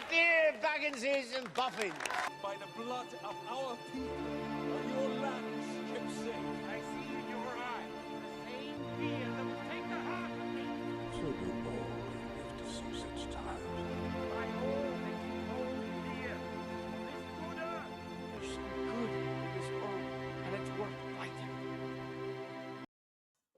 dear Bagginses and Boffins. By the blood of our people, are your lands kept safe? I see in your eyes the same fear that will take the heart of me. So do all who live to see such times. By all that you hold dear, this good earth. There's some good in this earth, and it's worth fighting.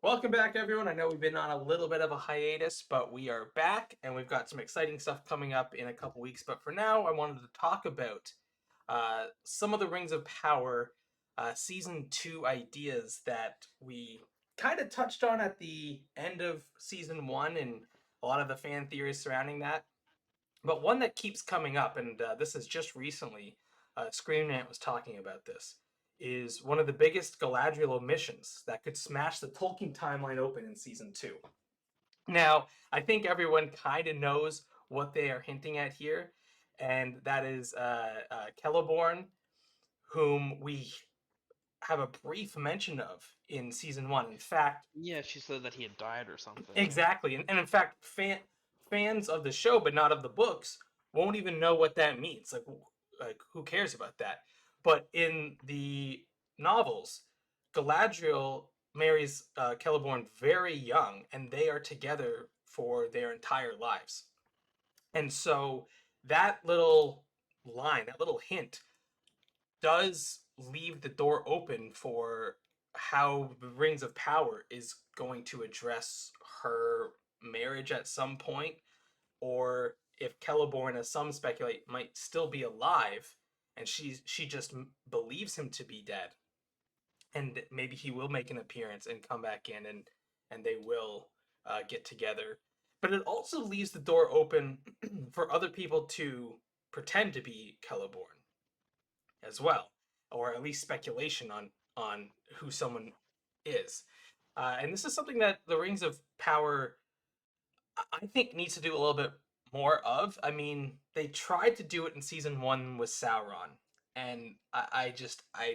Welcome back, everyone. I know we've been on a little bit of a hiatus, but we are back, and we've got some exciting stuff coming up in a couple weeks. But for now, I wanted to talk about some of the Rings of Power Season 2 ideas that we kind of touched on at the end of Season 1 and a lot of the fan theories surrounding that. But one that keeps coming up, and this is just recently, Screamant was talking about this, is one of the biggest Galadriel omissions that could smash the Tolkien timeline open in Season 2. Now, I think everyone kind of knows what they are hinting at here, and that is Celeborn, whom we have a brief mention of in Season 1. In fact... Yeah, she said that he had died or something. Exactly, and in fact, fans of the show, but not of the books, won't even know what that means. Like who cares about that? But in the novels, Galadriel marries Celeborn very young, and they are together for their entire lives. And so that little line, that little hint, does leave the door open for how the Rings of Power is going to address her marriage at some point, or if Celeborn, as some speculate, might still be alive, and she just believes him to be dead, and maybe he will make an appearance and come back in, and they will get together. But it also leaves the door open for other people to pretend to be Celeborn as well, or at least speculation on who someone is. And this is something that the Rings of Power, I think, needs to do a little bit more of. I mean, they tried to do it in Season 1 with Sauron, and I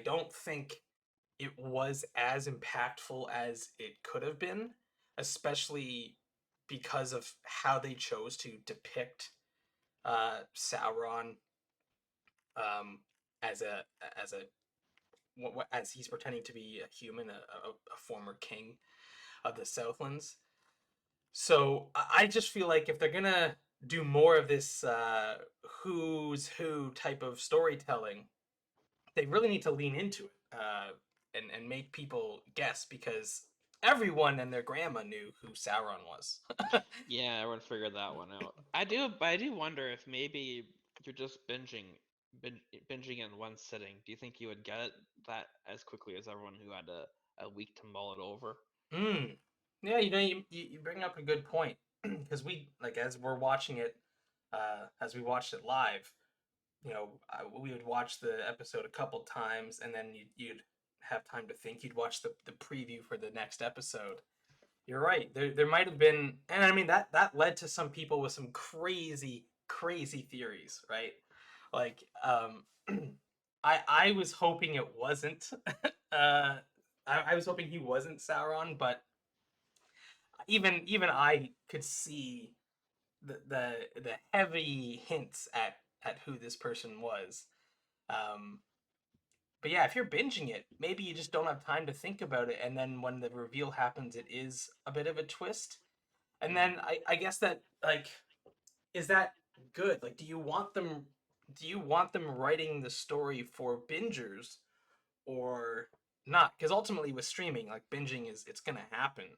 don't think it was as impactful as it could have been, especially because of how they chose to depict Sauron as he's pretending to be a human, a former king of the Southlands. So I just feel like if they're gonna do more of this who's who type of storytelling, they really need to lean into it and make people guess, because everyone and their grandma knew who Sauron was. Yeah, everyone figured that one out. But I do wonder if maybe you're just binging in one sitting. Do you think you would get that as quickly as everyone who had a week to mull it over? Yeah, you bring up a good point, because we, like, as we're watching it, as we watched it live, we would watch the episode a couple times, and then you'd have time to think. You'd watch the preview for the next episode. You're right. There might have been, and I mean that led to some people with some crazy theories, right? Like, I was hoping it wasn't. I was hoping he wasn't Sauron, but even I could see the heavy hints at who this person was. But yeah, if you're binging it, maybe you just don't have time to think about it, and then when the reveal happens, it is a bit of a twist. And then I guess that, like, is that good? Like, do you want them writing the story for bingers or not? Because ultimately with streaming, like, binging it's gonna happen.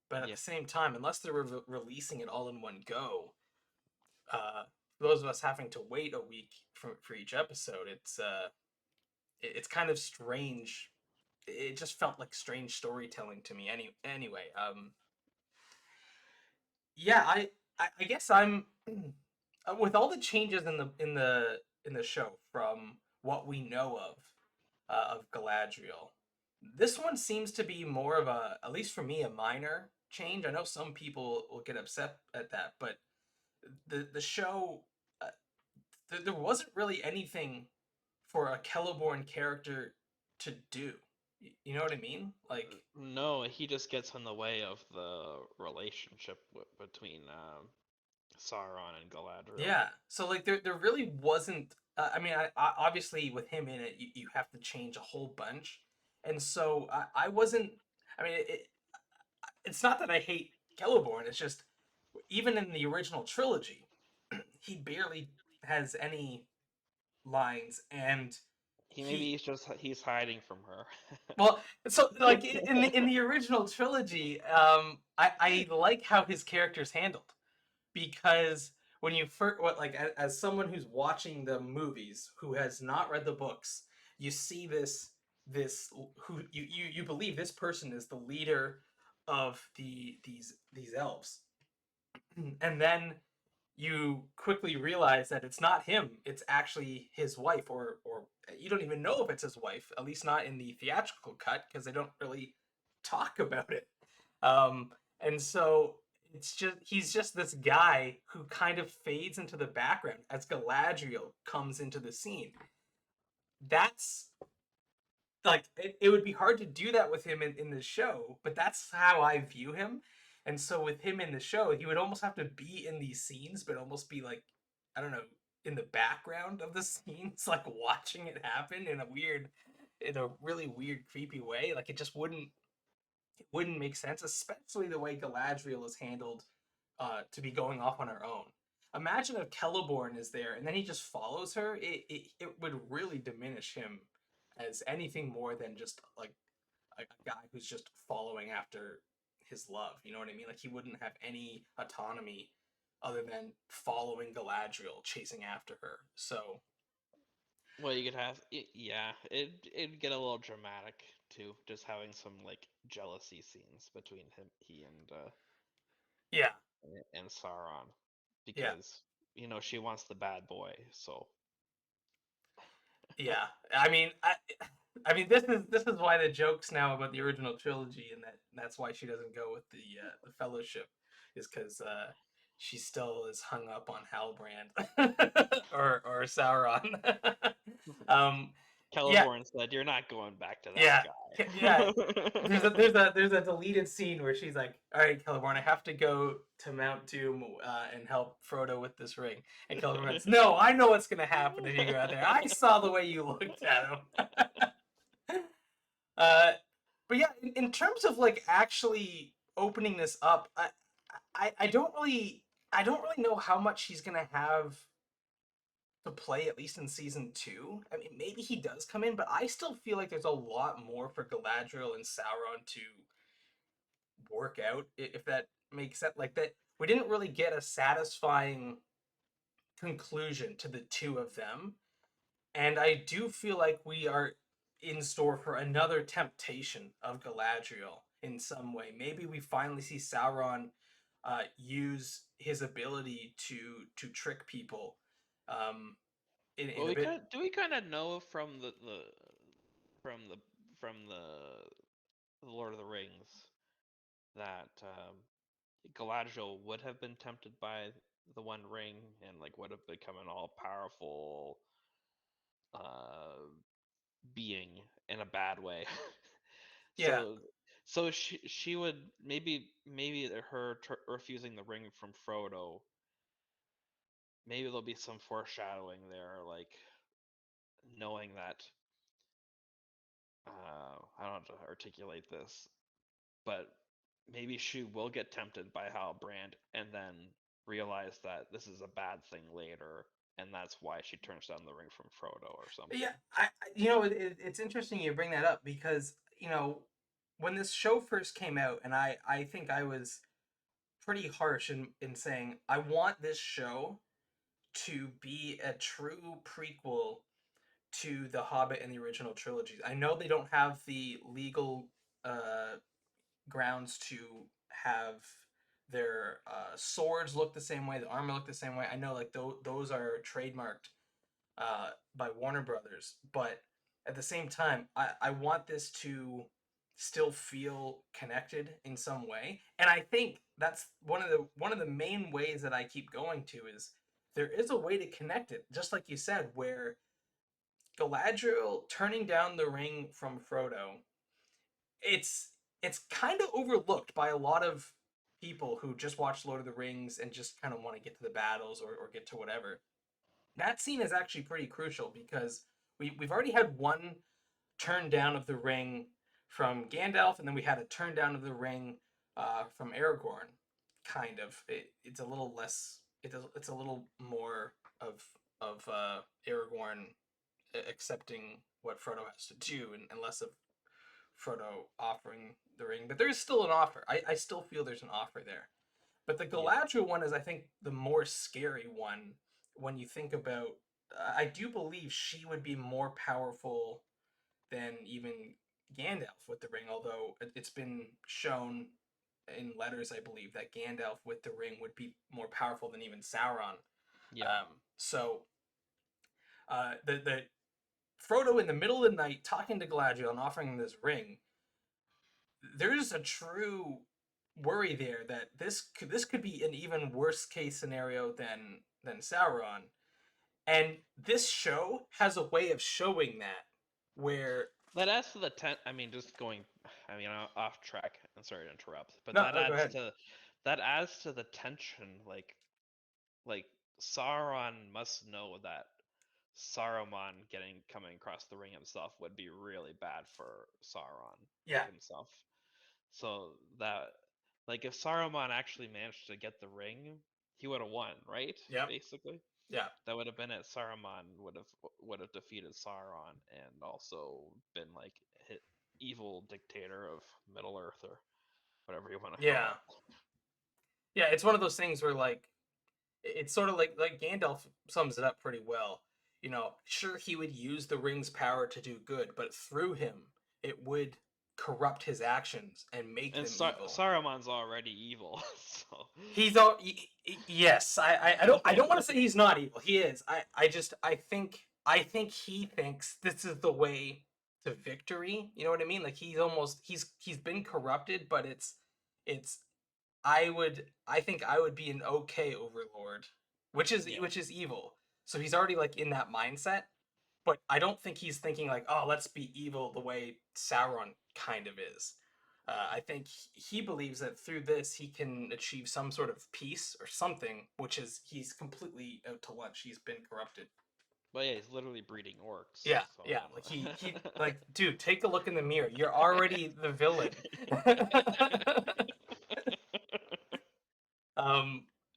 But at the same time, unless they're releasing it all in one go, for those of us having to wait a week for each episode, it's kind of strange. It just felt like strange storytelling to me. Anyway, yeah, I guess I'm with all the changes in the show from what we know of Galadriel. This one seems to be more of a, at least for me, a minor change. I know some people will get upset at that, but the show, there wasn't really anything for a Celeborn character to do. You know what I mean? Like, No, he just gets in the way of the relationship between Sauron and Galadriel. Yeah. So like there really wasn't. I mean, obviously with him in it, you have to change a whole bunch, and so I wasn't. I mean, it's not that I hate Celeborn. It's just even in the original trilogy, he barely has any lines, and Maybe he he's hiding from her. well, so like in the original trilogy, I like how his character's handled because when you first what like as someone who's watching the movies who has not read the books, you see this who you believe this person is the leader of these elves, and then you quickly realize that it's not him, it's actually his wife, or you don't even know if it's his wife, at least not in the theatrical cut because they don't really talk about it. And so it's just he's just this guy who kind of fades into the background as Galadriel comes into the scene. That's like it would be hard to do that with him in the show, but that's how I view him. And so with him in the show, he would almost have to be in these scenes, but almost be like, I don't know, in the background of the scenes, like watching it happen in a really weird, creepy way. Like it wouldn't make sense, especially the way Galadriel is handled to be going off on her own. Imagine if Celeborn is there and then he just follows her. It would really diminish him as anything more than just like a guy who's just following after his love. You know what I mean? Like he wouldn't have any autonomy other than following Galadriel, chasing after her. So Well, you could have, yeah, it'd get a little dramatic too, just having some like jealousy scenes between he yeah, and Sauron, yeah, because she wants the bad boy. So yeah. I mean, I mean, this is why the jokes now about the original trilogy, and that's why she doesn't go with the Fellowship, is because she still is hung up on Halbrand or Sauron. um, yeah, Celeborn said, "You're not going back to yeah, that yeah. guy." There's a deleted scene where she's like, "All right, Celeborn, I have to go to Mount Doom and help Frodo with this ring." And Celeborn goes, "No, I know what's gonna happen if you go out there. I saw the way you looked at him." uh, but yeah, in terms of like actually opening this up, I I don't really know how much he's gonna have to play at least in season two. I mean, maybe he does come in, but I still feel like there's a lot more for Galadriel and Sauron to work out, if that makes sense. Like that, we didn't really get a satisfying conclusion to the two of them, and I do feel like we are in store for another temptation of Galadriel in some way. Maybe we finally see Sauron use his ability to trick people in Well, a bit. do we kind of know from from the from the Lord of the Rings that Galadriel would have been tempted by the One Ring and like would have become an all powerful uh, being in a bad way. Yeah, so she would maybe her refusing the ring from Frodo. Maybe there'll be some foreshadowing there, like knowing that I don't know how to articulate this, but maybe she will get tempted by Halbrand and then realize that this is a bad thing later, and that's why she turns down the ring from Frodo or something. yeah. It's interesting you bring that up because when this show first came out, and I think I was pretty harsh in saying I want this show to be a true prequel to The Hobbit and the original trilogies. I know they don't have the legal uh, grounds to have their swords look the same way, the armor look the same way. I know like those are trademarked by Warner Brothers, but at the same time, I want this to still feel connected in some way, and I think that's one of the main ways that I keep going to is there is a way to connect it, just like you said, where Galadriel turning down the ring from Frodo, it's kind of overlooked by a lot of people who just watch Lord of the Rings and just kind of want to get to the battles or get to whatever, that scene is actually pretty crucial because we've already had one turn down of the ring from Gandalf, and then we had a turn down of the ring from Aragorn. Kind of, it's a little less. It's a little more of Aragorn accepting what Frodo has to do, and less of Frodo offering the ring. But there's still an offer. I still feel there's an offer there. But the Galadriel one is, I think, the more scary one when you think about. I do believe she would be more powerful than even Gandalf with the ring, although it's been shown in letters, I believe, that Gandalf with the ring would be more powerful than even Sauron. Yeah. So the Frodo in the middle of the night talking to Galadriel and offering him this ring, there's a true worry there that this could be an even worse case scenario than Sauron. And this show has a way of showing that, where That adds to the I mean, just going. I mean, off track. I'm sorry to interrupt, but no, that no, go adds ahead. to the tension. Like Sauron must know that Saruman coming across the ring himself would be really bad for Sauron Yeah, himself. So that, like, if Saruman actually managed to get the ring, he would have won, right? Yep. Basically, yeah, that would have been it. Saruman would have defeated Sauron and also been like evil dictator of Middle Earth or whatever you want to call yeah, it. yeah. It's one of those things where like it's sort of like Gandalf sums it up pretty well. You know, sure he would use the ring's power to do good, but through him it would corrupt his actions and make And them evil. Saruman's already evil, so He's all yes. I don't want to say he's not evil. He is. I think he thinks this is the way to victory. You know what I mean? Like he's been corrupted, but it's I think I would be an okay overlord, which is evil. So he's already like in that mindset, but I don't think he's thinking like, oh, let's be evil the way Sauron kind of is. I think he believes that through this he can achieve some sort of peace or something, which is he's completely out to lunch. He's been corrupted. but yeah, he's literally breeding orcs. Yeah, So yeah. Like he like, dude, take a look in the mirror. You're already the villain.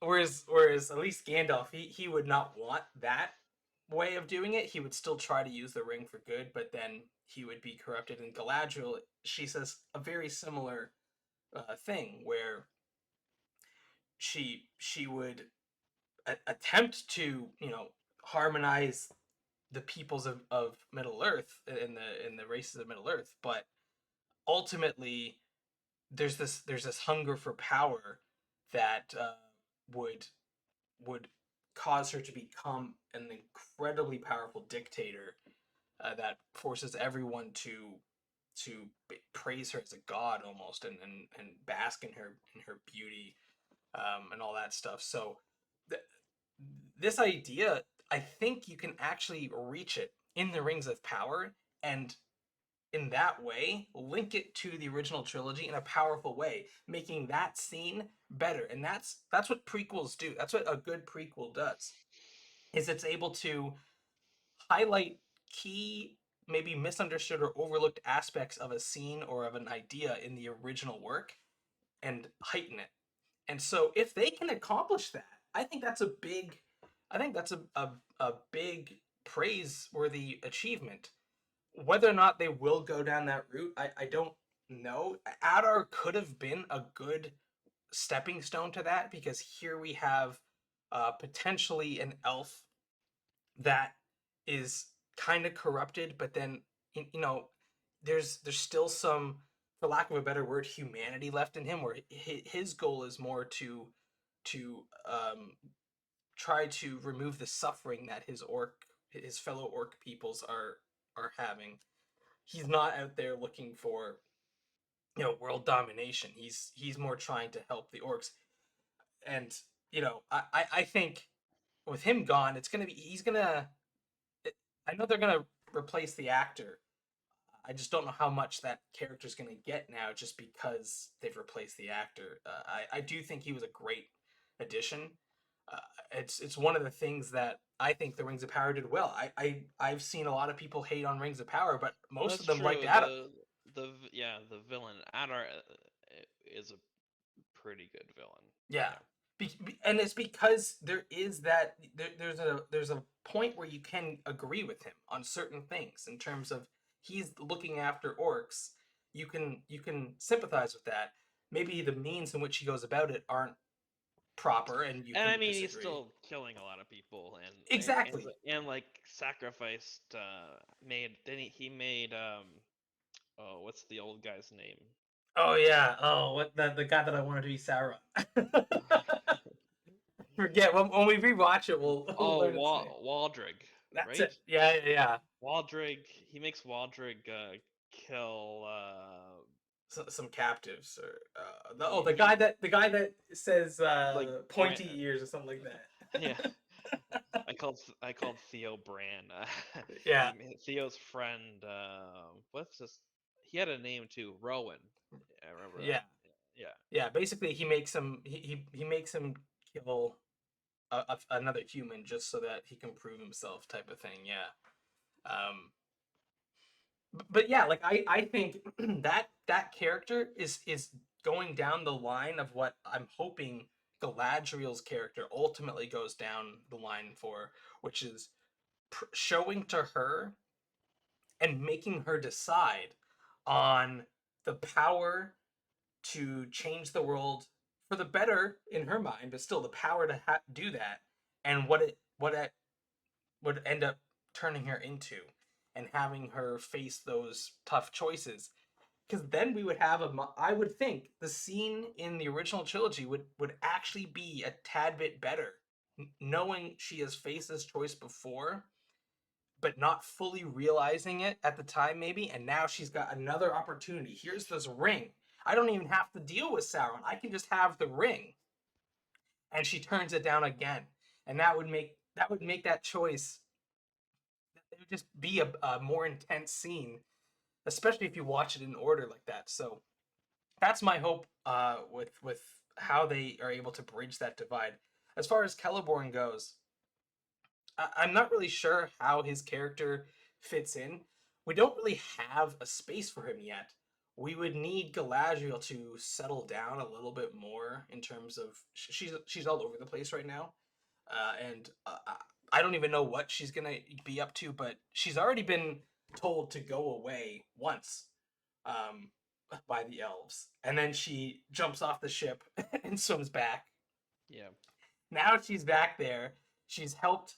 Whereas at least Gandalf, he would not want that way of doing it. He would still try to use the ring for good, but then he would be corrupted. And Galadriel, she says a very similar thing where she would attempt to harmonize the peoples of Middle Earth in the races of Middle Earth, but ultimately there's this hunger for power that would would cause her to become an incredibly powerful dictator that forces everyone to praise her as a god almost and bask in her beauty and all that stuff. So th- this idea, I think you can actually reach it in the Rings of Power, and in that way link it to the original trilogy in a powerful way, making that scene better. And that's what prequels do. That's what a good prequel does, is it's able to highlight key, maybe misunderstood or overlooked aspects of a scene or of an idea in the original work and heighten it. And so if they can accomplish that, I think that's a big praiseworthy achievement. Whether or not they will go down that route, I don't know. Adar could have been a good stepping stone to that, because here we have potentially an elf that is kind of corrupted, but then there's still some, for lack of a better word, humanity left in him, where his goal is more to try to remove the suffering that his fellow orc peoples are having. He's not out there looking for world domination. He's more trying to help the orcs. And I think with him gone, it's gonna be I know they're gonna replace the actor, I just don't know how much that character's going to get now, just because they've replaced the actor. I do think he was a great addition. Uh, it's one of the things that I think the Rings of Power did well. I've seen a lot of people hate on Rings of Power, but most That's of them liked true. Adam. The villain Adar is a pretty good villain. Yeah. And it's because there is that there's a point where you can agree with him on certain things in terms of he's looking after orcs. You can sympathize with that. Maybe the means in which he goes about it aren't proper, and you And can I mean, he's disagree. still killing a lot of people, Exactly. and like sacrificed. He made oh, what's the old guy's name? Oh yeah. Oh, what the guy that I wanted to be Sauron. Forget when we rewatch it, we'll Oh, learn its name. Waldrig, That's right? it. Yeah. Waldrig. He makes Waldrig kill. Some captives, or the guy that says Like pointy ears or something like that. Yeah. I called Theo Bran. Yeah. Theo's friend. What's this? He had a name too. Rowan. I remember Yeah. that. Yeah. Basically, he makes him he makes him kill another human just so that he can prove himself, type of thing. Yeah. But yeah, like I think that character is going down the line of what I'm hoping Galadriel's character ultimately goes down the line for, which is showing to her and making her decide on the power to change the world for the better in her mind, but still the power to do that, and what it would end up turning her into, and having her face those tough choices. Because then we would have I would think the scene in the original trilogy would actually be a tad bit better, knowing she has faced this choice before, but not fully realizing it at the time, maybe. And now she's got another opportunity. Here's this ring. I don't even have to deal with Sauron. I can just have the ring. And she turns it down again. And that would make that choice. It would just be a more intense scene, especially if you watch it in order like that. So that's my hope with how they are able to bridge that divide. As far as Celeborn goes, I'm not really sure how his character fits in. We don't really have a space for him yet. We would need Galadriel to settle down a little bit more in terms of she's all over the place right now, and I don't even know what she's gonna be up to. But she's already been told to go away once, um, by the elves, and then she jumps off the ship and swims back. Yeah. Now she's back there. She's helped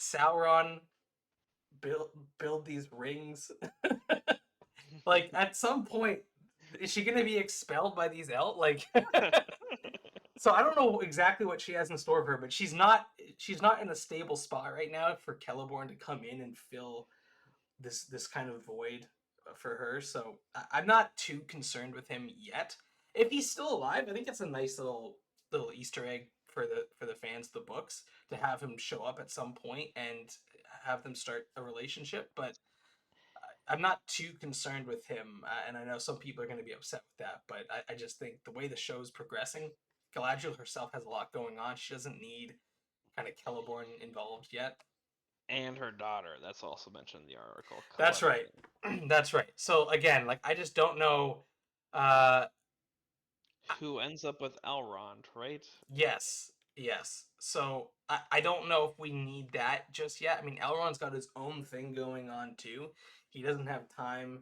Sauron build these rings. Like, at some point, is she gonna be expelled by these elves? Like, so I don't know exactly what she has in store for her, but she's not in a stable spot right now for Celeborn to come in and fill this kind of void for her. So I'm not too concerned with him yet. If he's still alive, I think it's a nice little Easter egg for the fans of the books to have him show up at some point and have them start a relationship. But I'm not too concerned with him, and I know some people are going to be upset with that. But I just think the way the show's progressing, Galadriel herself has a lot going on. She doesn't need kind of Celeborn involved yet. And her daughter. That's also mentioned in the article. That's right. That's right. So again, like, I just don't know. Uh, Who ends up with Elrond, right? yes. So I don't know if we need that just yet. I mean, Elrond's got his own thing going on too. He doesn't have time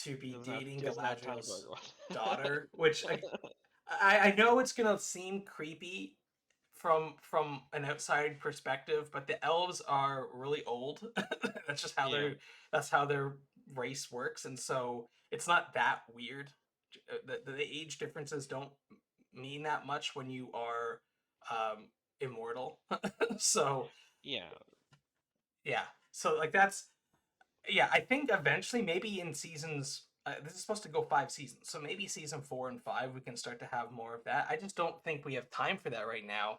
to be dating Galadriel's daughter, which I know it's gonna seem creepy from an outside perspective, but the elves are really old. That's just how that's how their race works, and so it's not that weird. The age differences don't mean that much when you are immortal. So Yeah. so like that's I think eventually, maybe in seasons. This is supposed to go 5 seasons, so maybe season 4 and 5 we can start to have more of that. I just don't think we have time for that right now.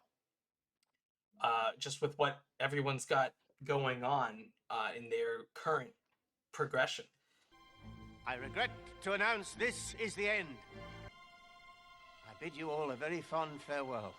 Just with what everyone's got going on in their current progression. I regret to announce this is the end. I bid you all a very fond farewell.